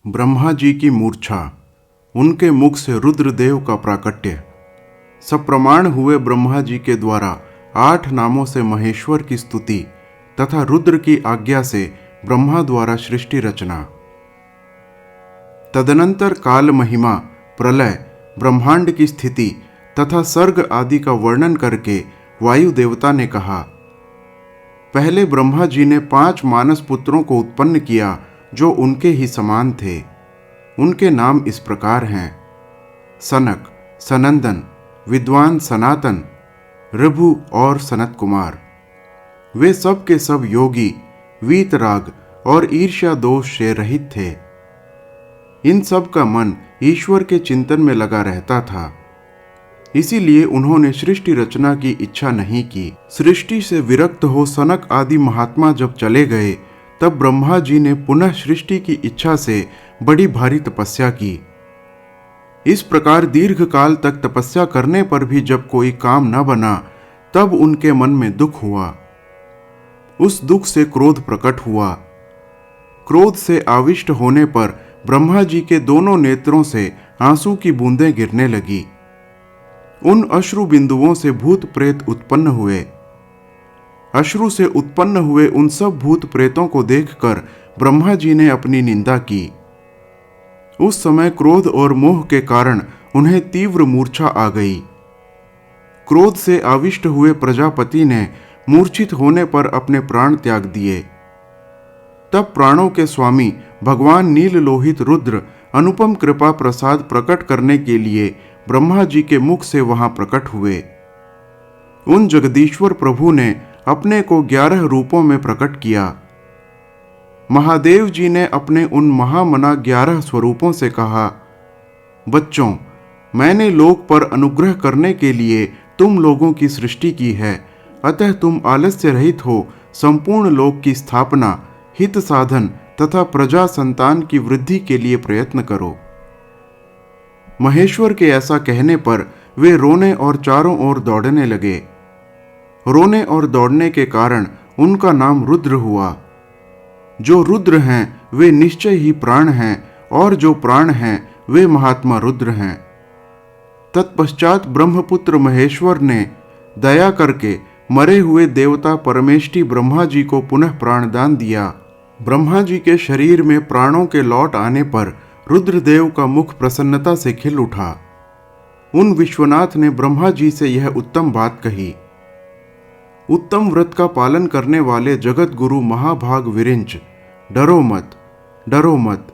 ब्रह्मा जी की मूर्छा, उनके मुख से रुद्रदेव का प्राकट्य। सप्रमाण हुए ब्रह्मा जी के द्वारा 8 नामों से महेश्वर की स्तुति तथा रुद्र की आज्ञा से ब्रह्मा द्वारा सृष्टि रचना। तदनंतर काल महिमा, प्रलय, ब्रह्मांड की स्थिति तथा सर्ग आदि का वर्णन करके वायु देवता ने कहा, पहले ब्रह्मा जी ने 5 मानस पुत्रों को उत्पन्न किया जो उनके ही समान थे। उनके नाम इस प्रकार हैं: सनक, सनंदन, विद्वान सनातन, ऋभु और सनत कुमार। वे सब के सब योगी, वीतराग और ईर्ष्या दोष से रहित थे। इन सब का मन ईश्वर के चिंतन में लगा रहता था। इसीलिए उन्होंने सृष्टि रचना की इच्छा नहीं की। सृष्टि से विरक्त हो सनक आदि महात्मा जब चले गए, तब ब्रह्मा जी ने पुनः सृष्टि की इच्छा से बड़ी भारी तपस्या की। इस प्रकार दीर्घ काल तक तपस्या करने पर भी जब कोई काम न बना, तब उनके मन में दुख हुआ। उस दुख से क्रोध प्रकट हुआ। क्रोध से आविष्ट होने पर ब्रह्मा जी के दोनों नेत्रों से आंसू की बूंदें गिरने लगी। उन अश्रु बिंदुओं से भूत प्रेत उत्पन्न हुए। अश्रु से उत्पन्न हुए उन सब भूत प्रेतों को देखकर ब्रह्मा जी ने अपनी निंदा की। उस समय क्रोध और मोह के कारण उन्हें तीव्र मूर्छा आ गई। क्रोध से आविष्ट हुए प्रजापति ने मूर्छित होने पर अपने प्राण त्याग दिए। तब प्राणों के स्वामी भगवान नील लोहित रुद्र अनुपम कृपा प्रसाद प्रकट करने के लिए ब्रह्मा जी के मुख से वहां प्रकट हुए। उन जगदीश्वर प्रभु ने अपने को 11 रूपों में प्रकट किया। महादेव जी ने अपने उन महामना 11 स्वरूपों से कहा, बच्चों, मैंने लोक पर अनुग्रह करने के लिए तुम लोगों की सृष्टि की है, अतः तुम आलस्य रहित हो संपूर्ण लोक की स्थापना, हित साधन तथा प्रजा संतान की वृद्धि के लिए प्रयत्न करो। महेश्वर के ऐसा कहने पर वे रोने और चारों ओर दौड़ने लगे। रोने और दौड़ने के कारण उनका नाम रुद्र हुआ। जो रुद्र हैं वे निश्चय ही प्राण हैं, और जो प्राण हैं वे महात्मा रुद्र हैं। तत्पश्चात ब्रह्मपुत्र महेश्वर ने दया करके मरे हुए देवता परमेष्टि ब्रह्मा जी को पुनः प्राणदान दिया। ब्रह्मा जी के शरीर में प्राणों के लौट आने पर रुद्रदेव का मुख प्रसन्नता से खिल उठा। उन विश्वनाथ ने ब्रह्मा जी से यह उत्तम बात कही, उत्तम व्रत का पालन करने वाले जगत गुरु महाभाग विरिंच, डरो मत, डरो मत।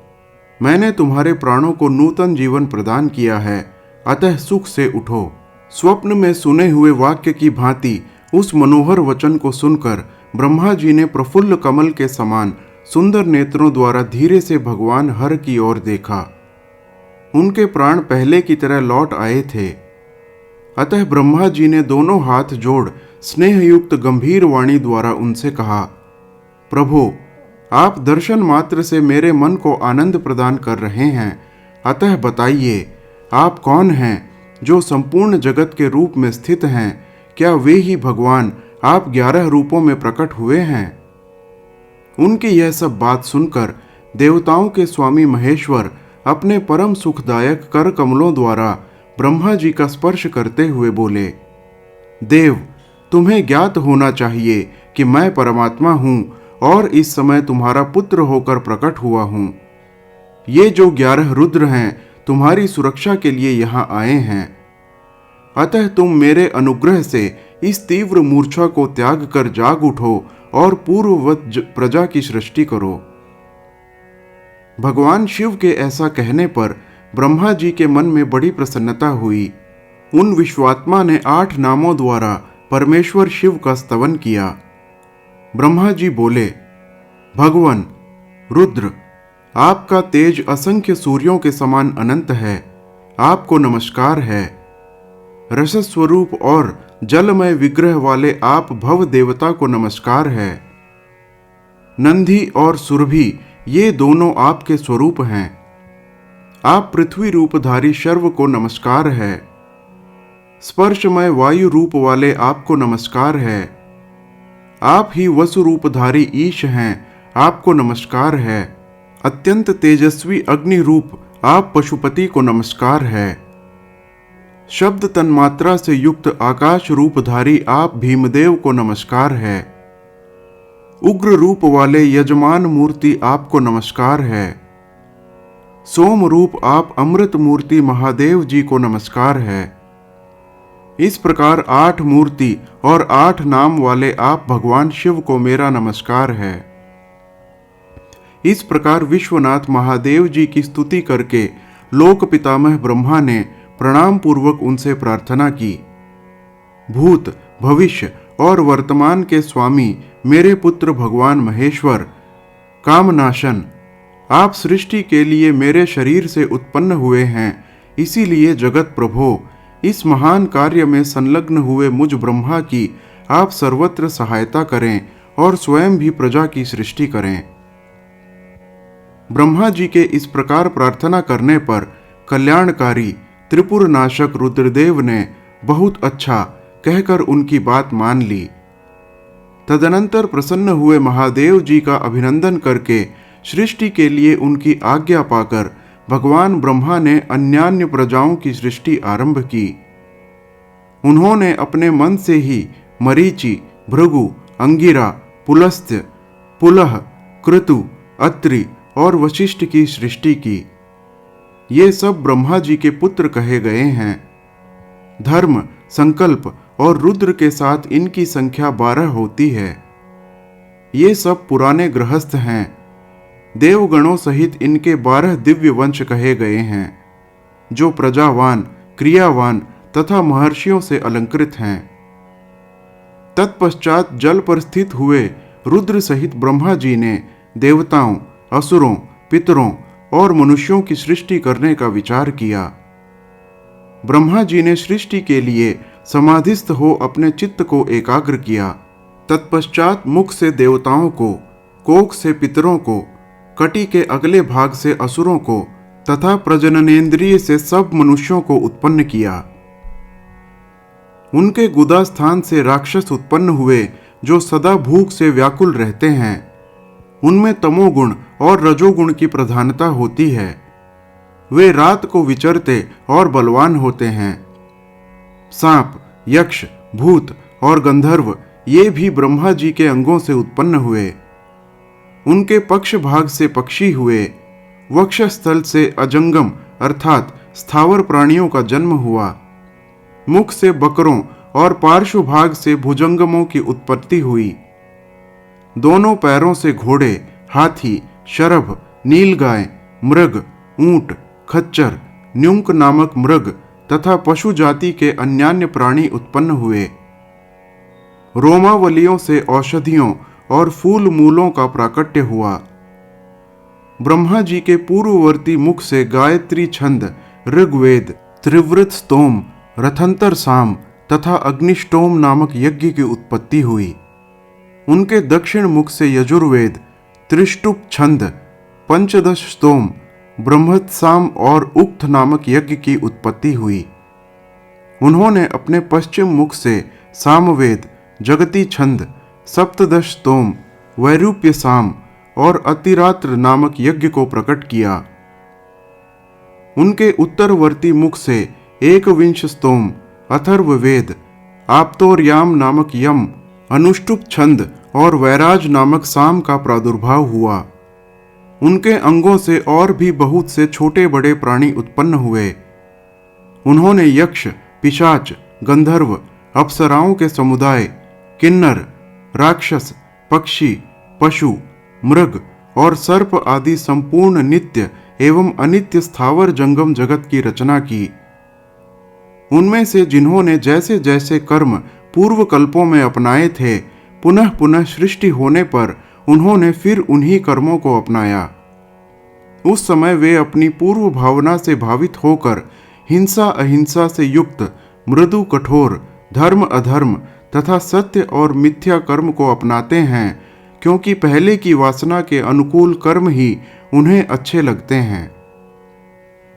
मैंने तुम्हारे प्राणों को नूतन जीवन प्रदान किया है, अतः सुख से उठो। स्वप्न में सुने हुए वाक्य की भांति उस मनोहर वचन को सुनकर ब्रह्मा जी ने प्रफुल्ल कमल के समान सुंदर नेत्रों द्वारा धीरे से भगवान हर की ओर देखा। उनके प्राण पहले की तरह लौट आए थे। अतः ब्रह्मा जी ने दोनों हाथ जोड़ स्नेहयुक्त गंभीर वाणी द्वारा उनसे कहा, प्रभो, आप दर्शन मात्र से मेरे मन को आनंद प्रदान कर रहे हैं, अतः बताइए आप कौन हैं जो संपूर्ण जगत के रूप में स्थित हैं? क्या वे ही भगवान आप 11 रूपों में प्रकट हुए हैं? उनकी यह सब बात सुनकर देवताओं के स्वामी महेश्वर अपने परम सुखदायक कर कमलों द्वारा ब्रह्मा जी का स्पर्श करते हुए बोले, देव, तुम्हें ज्ञात होना चाहिए कि मैं परमात्मा हूं और इस समय तुम्हारा पुत्र होकर प्रकट हुआ हूं। ये जो 11 रुद्र हैं तुम्हारी सुरक्षा के लिए यहां आए हैं। अतः तुम मेरे अनुग्रह से इस तीव्र मूर्छा को त्याग कर जाग उठो और पूर्ववत प्रजा की सृष्टि करो। भगवान शिव के ऐसा कहने पर ब्रह्मा जी के मन में बड़ी प्रसन्नता हुई। उन विश्वात्मा ने 8 नामों द्वारा परमेश्वर शिव का स्तवन किया। ब्रह्मा जी बोले, भगवान रुद्र, आपका तेज असंख्य सूर्यों के समान अनंत है, आपको नमस्कार है। रसस्वरूप और जलमय विग्रह वाले आप भव देवता को नमस्कार है। नंदी और सुरभि ये दोनों आपके स्वरूप हैं। आप पृथ्वी रूपधारी शर्व को नमस्कार है। स्पर्शमय वायु रूप वाले आपको नमस्कार है। आप ही वसु रूपधारी ईश हैं, आपको नमस्कार है। अत्यंत तेजस्वी अग्नि रूप आप पशुपति को नमस्कार है। शब्द तन्मात्रा से युक्त आकाश रूपधारी आप भीमदेव को नमस्कार है। उग्र रूप वाले यजमान मूर्ति आपको नमस्कार है। सोम रूप आप अमृत मूर्ति महादेव जी को नमस्कार है। इस प्रकार 8 मूर्ति और 8 नाम वाले आप भगवान शिव को मेरा नमस्कार है। इस प्रकार विश्वनाथ महादेव जी की स्तुति करके लोक पितामह ब्रह्मा ने प्रणाम पूर्वक उनसे प्रार्थना की। भूत, भविष्य और वर्तमान के स्वामी मेरे पुत्र भगवान महेश्वर, कामनाशन, आप सृष्टि के लिए मेरे शरीर से उत्पन्न हुए हैं, इसीलिए जगत प्रभो, इस महान कार्य में संलग्न हुए मुझ ब्रह्मा की आप सर्वत्र सहायता करें और स्वयं भी प्रजा की सृष्टि करें। ब्रह्मा जी के इस प्रकार प्रार्थना करने पर कल्याणकारी त्रिपुर नाशक रुद्रदेव ने बहुत अच्छा कहकर उनकी बात मान ली। तदनंतर प्रसन्न हुए महादेव जी का अभिनंदन करके सृष्टि के लिए उनकी आज्ञा पाकर भगवान ब्रह्मा ने अन्यान्य प्रजाओं की सृष्टि आरंभ की। उन्होंने अपने मन से ही मरीचि, भृगु, अंगिरा, पुलस्त्य, पुलह, क्रतु, अत्रि और वशिष्ठ की सृष्टि की। ये सब ब्रह्मा जी के पुत्र कहे गए हैं। धर्म, संकल्प और रुद्र के साथ इनकी संख्या 12 होती है। ये सब पुराने गृहस्थ हैं। देवगणों सहित इनके 12 दिव्य वंश कहे गए हैं, जो प्रजावान, क्रियावान तथा महर्षियों से अलंकृत हैं। तत्पश्चात जल पर स्थित हुए रुद्र सहित ब्रह्मा जी ने देवताओं, असुरों, पितरों और मनुष्यों की सृष्टि करने का विचार किया। ब्रह्मा जी ने सृष्टि के लिए समाधिस्थ हो अपने चित्त को एकाग्र किया। तत्पश्चात मुख से देवताओं को, कोख से पितरों को, कटी के अगले भाग से असुरों को तथा प्रजननेन्द्रिय से सब मनुष्यों को उत्पन्न किया। उनके गुदा स्थान से राक्षस उत्पन्न हुए, जो सदा भूख से व्याकुल रहते हैं। उनमें तमोगुण और रजोगुण की प्रधानता होती है। वे रात को विचरते और बलवान होते हैं। सांप, यक्ष, भूत और गंधर्व ये भी ब्रह्मा जी के अंगों से उत्पन्न हुए। उनके पक्ष भाग से पक्षी हुए। वक्षस्थल से अजंगम अर्थात स्थावर प्राणियों का जन्म हुआ। मुख से बकरों और पार्श्व भाग से भुजंगमों की उत्पत्ति हुई। दोनों पैरों से घोड़े, हाथी, शरभ, नीलगाय, मृग, ऊंट, खच्चर, न्युंक नामक मृग तथा पशु जाति के अन्यान्य प्राणी उत्पन्न हुए। रोमावलियों से औषधियों और फूल मूलों का प्राकट्य हुआ। ब्रह्मा जी के पूर्ववर्ती मुख से गायत्री छंद, ऋग्वेद, त्रिवृत स्तोम, रथंतर साम तथा अग्निष्टोम नामक यज्ञ की उत्पत्ति हुई। उनके दक्षिण मुख से यजुर्वेद, त्रिष्टुप छंद, पंचदश स्तोम, ब्रह्मत्साम और उक्त नामक यज्ञ की उत्पत्ति हुई। उन्होंने अपने पश्चिम मुख से सामवेद, जगती छंद, सप्तदश स्तोम, वैरूप्य साम और अतिरात्र नामक यज्ञ को प्रकट किया। उनके उत्तरवर्ती मुख से 21 स्तोम, अथर्ववेद, आप्तोर्याम नामक यम, अनुष्टुप छंद और वैराज नामक साम का प्रादुर्भाव हुआ। उनके अंगों से और भी बहुत से छोटे बड़े प्राणी उत्पन्न हुए। उन्होंने यक्ष, पिशाच, गंधर्व, अप्सराओं के समुदाय, किन्नर, राक्षस, पक्षी, पशु, मृग और सर्प आदि संपूर्ण नित्य एवं अनित्य स्थावर जंगम जगत की रचना की। उनमें से जिन्होंने जैसे जैसे कर्म पूर्व कल्पों में अपनाए थे, पुनः पुनः सृष्टि होने पर उन्होंने फिर उन्हीं कर्मों को अपनाया। उस समय वे अपनी पूर्व भावना से भावित होकर हिंसा अहिंसा से युक्त, मृदु कठोर, धर्म अधर्म तथा सत्य और मिथ्या कर्म को अपनाते हैं, क्योंकि पहले की वासना के अनुकूल कर्म ही उन्हें अच्छे लगते हैं।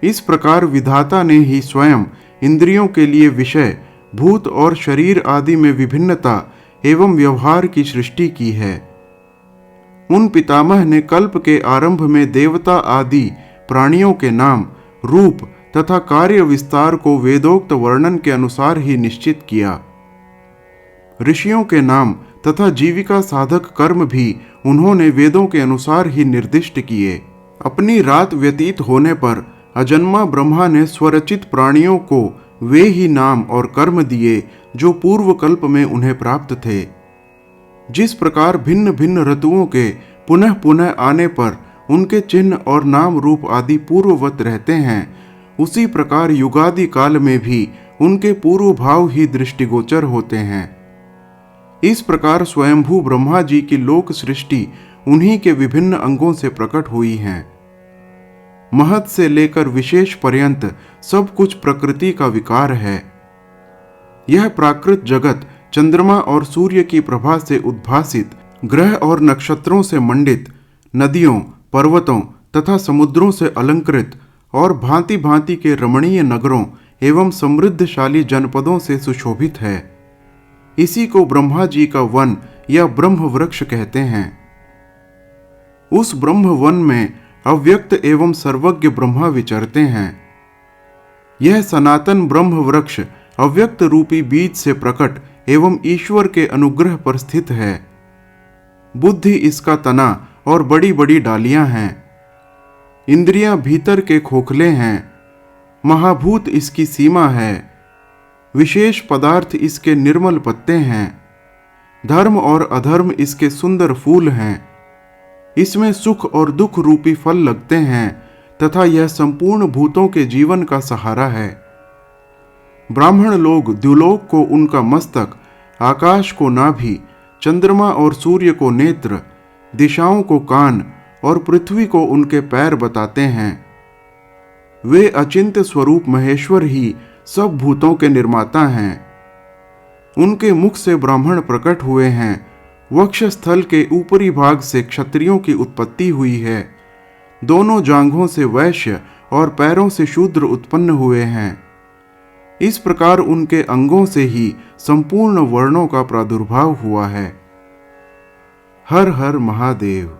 इस प्रकार विधाता ने ही स्वयं इंद्रियों के लिए विषय, भूत और शरीर आदि में विभिन्नता एवं व्यवहार की सृष्टि की है। उन पितामह ने कल्प के आरंभ में देवता आदि प्राणियों के नाम, रूप तथा कार्य विस्तार को वेदोक्त वर्णन के अनुसार ही निश्चित किया। ऋषियों के नाम तथा जीविका साधक कर्म भी उन्होंने वेदों के अनुसार ही निर्दिष्ट किए। अपनी रात व्यतीत होने पर अजन्मा ब्रह्मा ने स्वरचित प्राणियों को वे ही नाम और कर्म दिए जो पूर्व कल्प में उन्हें प्राप्त थे। जिस प्रकार भिन्न भिन्न ऋतुओं के पुनः पुनः आने पर उनके चिन्ह और नाम रूप आदि पूर्ववत रहते हैं, उसी प्रकार युगादि काल में भी उनके पूर्व भाव ही दृष्टिगोचर होते हैं। इस प्रकार स्वयंभू ब्रह्मा जी की लोक सृष्टि उन्हीं के विभिन्न अंगों से प्रकट हुई हैं। महत से लेकर विशेष पर्यंत सब कुछ प्रकृति का विकार है। यह प्राकृत जगत चंद्रमा और सूर्य की प्रभा से उद्भासित, ग्रह और नक्षत्रों से मंडित, नदियों, पर्वतों तथा समुद्रों से अलंकृत और भांति भांति के रमणीय नगरों एवं समृद्धशाली जनपदों से सुशोभित है। इसी को ब्रह्मा जी का वन या ब्रह्म वृक्ष कहते हैं। उस ब्रह्म वन में अव्यक्त एवं सर्वज्ञ ब्रह्मा विचरते हैं। यह सनातन ब्रह्म वृक्ष अव्यक्त रूपी बीज से प्रकट एवं ईश्वर के अनुग्रह पर स्थित है। बुद्धि इसका तना और बड़ी बड़ी डालियां हैं। इंद्रियां भीतर के खोखले हैं। महाभूत इसकी सीमा है। विशेष पदार्थ इसके निर्मल पत्ते हैं। धर्म और अधर्म इसके सुंदर फूल हैं। इसमें सुख और दुख रूपी फल लगते हैं तथा यह संपूर्ण भूतों के जीवन का सहारा है। ब्राह्मण लोग द्युलोक को उनका मस्तक, आकाश को नाभि, चंद्रमा और सूर्य को नेत्र, दिशाओं को कान और पृथ्वी को उनके पैर बताते हैं। वे अचिंत्य स्वरूप महेश्वर ही सब भूतों के निर्माता हैं। उनके मुख से ब्राह्मण प्रकट हुए हैं। वक्षस्थल के ऊपरी भाग से क्षत्रियों की उत्पत्ति हुई है। दोनों जांघों से वैश्य और पैरों से शूद्र उत्पन्न हुए हैं। इस प्रकार उनके अंगों से ही संपूर्ण वर्णों का प्रादुर्भाव हुआ है। हर हर महादेव।